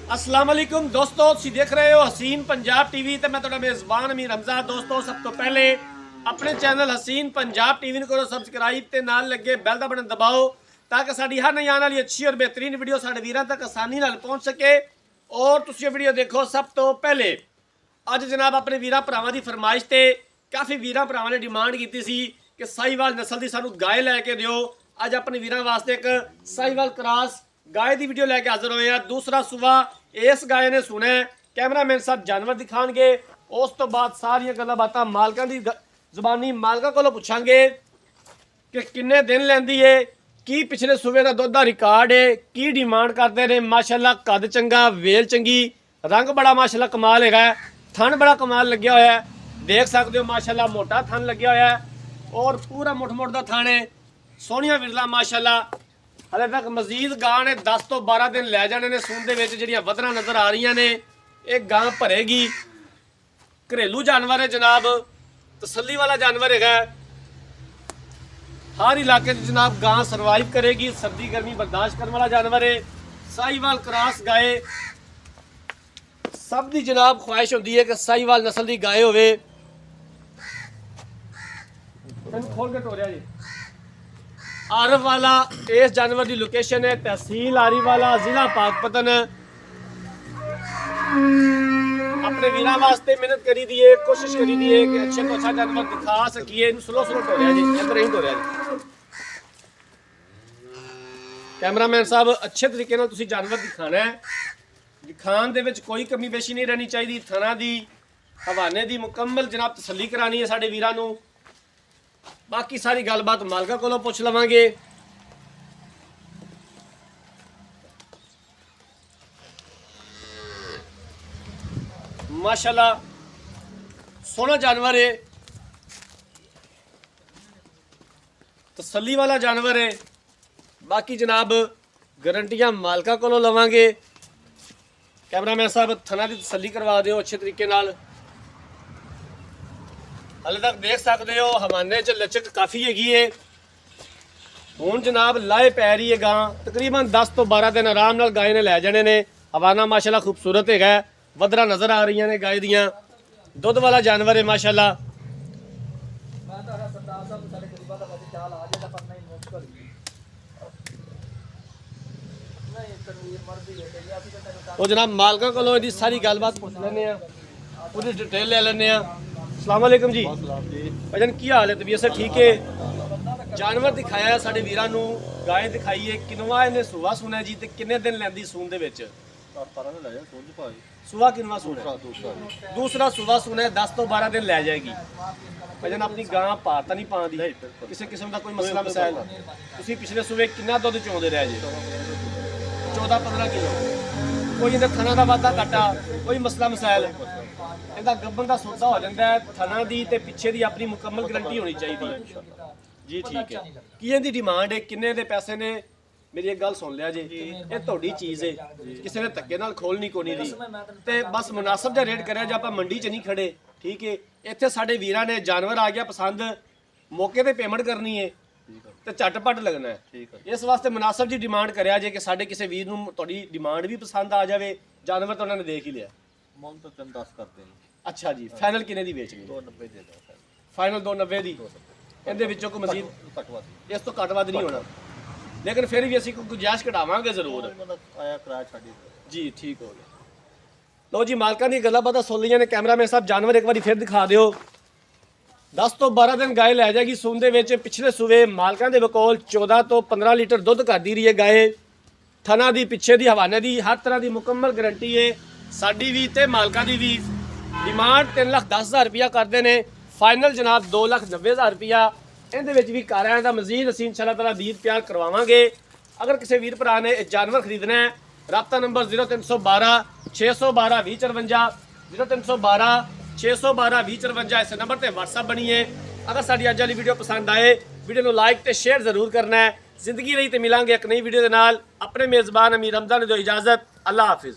अस्सलाम वालेकुम दोस्तों, तुसीं देख रहे हो हसीन पंजाब टीवी ते मैं तुहाडा मेज़बान अमीर हमजा। दोस्तों, सब तो पहले अपने चैनल हसीन पंजाब टीवी को सबसक्राइब ते नाल लगे बैल दा बटन दबाओ ताकि साडी हर नई आने वाली अच्छी और बेहतरीन वीडियो साडे वीरां तक आसानी नाल पहुंच सके। और तुसीं ये वीडियो देखो सब तो पहले। अज जनाब अपने वीरां भरावां दी फरमाइश ते काफ़ी वीरां भरावां ने डिमांड की सी कि साहिवाल नस्ल की सानू गाय लैके दिओ। अज अपने वीरां वास्ते एक साहिवाल क्रॉस गाय की वीडियो लैके हाजिर होए हैं। दूसरा सुबह इस गाय ने सुना है, कैमरामैन साहब जानवर दिखाएंगे। उस तो बाद सारिया गल्लां बातां मालकां दी जुबानी मालकां कोलों पुछांगे कि किन्ने दिन लैंदी है, की पिछले सूबे का दुध का रिकॉर्ड है, की डिमांड करते हैं। माशाल्लाह कद चंगा, वेल चंगी, रंग बड़ा माशाल्लाह कमाल है, थन बड़ा कमाल लग्या होया है। देख सकते हो माशाल्लाह मोटा थन लग्या होया है और पूरा मुठ मुठ का थन है। सोहनिया विरला माशाल्लाह। हले तक मजीद गां ने 10 तो 12 दिन लै जाने ने। सून दे विच जिहड़ियां वधना नज़र आ रही ने, एक गां भरेगी। घरेलू जानवर है जनाब, तसल्ली वाला जानवर है। हर इलाके जनाब गां सरवाइव करेगी, सर्दी गर्मी बर्दाश्त करने वाला जानवर है। साहिवाल क्रॉस गाय सब दी जनाब ख्वाहिश होती है कि साहिवाल नस्ल की गाय होवे। खोल के टोरिया जी। आरफ वाला इस जानवर की लोकेशन है, तहसील आरीवाला, जिला पाकपतन। अपने वीरां वास्ते मेहनत करी दी है, कोशिश करी दी है कि अच्छे तो अच्छा जानवर दिखा सकिए। स्लो स्लो टोरिया जी, इधर ही टोरिया जी। कैमरामैन साहब अच्छे तरीके नाल तुसीं जानवर दिखाना है। दिखाण दे विच कोई कमी पेशी नहीं रहनी चाहिए। थना दी हवाने दी मुकम्मल जनाब तसल्ली करानी है साडे वीरां नूं। बाकी सारी गलबात मालका कोलों पुछ लवांगे। माशाल्लाह सोहना जानवर है, तसल्ली वाला जानवर है। बाकी जनाब गारंटियां मालका कोलों लवांगे। कैमरामैन साहब थना की तसल्ली करवा दिओ अच्छे तरीके नाल। हाले तक देख सकते हो हवाने च लचक काफ़ी हैगी है। हुण जनाब लाए पै रही है गां। तकरीबन 10 तो 12 दिन आराम नाल गाय ने लै जाने ने। हवाना माशाल्लाह खूबसूरत है, वधरा नज़र आ रही ने गाय दियां। दुध वाला जानवर है माशाल्लाह। वो जनाब मालका कोलों इहदी सारी गलबात पुछ लैने आ, पूरी डिटेल ले लैने आ। अस्सलाम वालेकुम जी। भजन की हाल है, तबीयत से ठीक है? जानवर दिखाया साडे वीरां नूं, गाय दिखाई है। किनवा इहने सुबह सुना जी, ते किन्ने दिन लैंदी सून दे विच? सुबह किनवा सुना? दूसरा सुबह सुना है, 10 तो 12 दिन लै जाएगी। भजन अपनी गां पार तो नहीं पाँदी, किसी किस्म का कोई मसला मसाइल? तुसीं पिछले सूबे कितना दुध चोंदे रहे जी? 14-15 किलो। कोई इहदे थना दा वाधा घाटा, कोई मसला मसाइल? इहदा गब्बन का सौदा हो जाता है। थना दी ते पिछे दी अपनी मुकम्मल गारंटी होनी चाहिए जी। ठीक है, की इहदी डिमांड है, किन्ने दे पैसे ने? मेरी एक गल सुन लिया जी, ये तुहाडी चीज़ है, किसी ने धक्के नाल खोलनी कोनी दी। ते बस मुनासिब जिहा रेट करिया जे आपां मंडी च नहीं खड़े। ठीक है, इत्थे साडे वीरां ने जानवर आ गया पसंद, मौके ते पेमेंट करनी है ते झटपट लगना है। इस वास्ते मुनासिब जी डिमांड करिया जे कि साडे किसी वीर नूं तुहाडी डिमांड भी पसंद आ जाए। जानवर तो उन्होंने देख ही लिया। मोल तो 10 करते हैं। अच्छा जी, फाइनल किन्ने दी बेचनी? 290 दे दो। फाइनल 290 दी। इहदे विचों कोई मजीद इस तो घट वध नहीं होना, लेकिन फिर भी असीं कोई गुंजाइश घटावांगे जरूर। आया किराया छाड़ी जी, ठीक हो गया। लो जी, मालकां दी गल्लां बातां सुन लईआं ने। कैमरामैन साहब जानवर एक बारी फिर दिखा दिओ। 10 तो 12 दिन गाय लै जाएगी सून दे विच। पिछले सूबे मालकां दे कोल 14 तो 15 लीटर दुध करदी रही है गाय। थना दी, पिछे दी, हवाने दी हर तरह की मुकम्मल गारंटी है साडी भी ते मालकां दी भी। डिमांड 3,10,000 रुपया करते हैं। फाइनल जनाब 2,90,000 रुपया। इहदे विच भी घर आया मजीद असीं इंशाअल्लाह ताला दीद प्यार करवावांगे। अगर किसी वीर भरा ने जानवर खरीदना है, राब्ता नंबर 0312 612 2054, 0312 612 2054। इस नंबर पर व्हाट्सअप बनी है। अगर साडी अज वाली वीडियो पसंद आए, वीडियो को लाइक तो शेयर जरूर करना है। जिंदगी रही तो मिलांगे एक नई वीडियो के नाल। अपने मेज़बान अमीर हमजा ने दो इजाज़त। अल्लाह हाफिज़।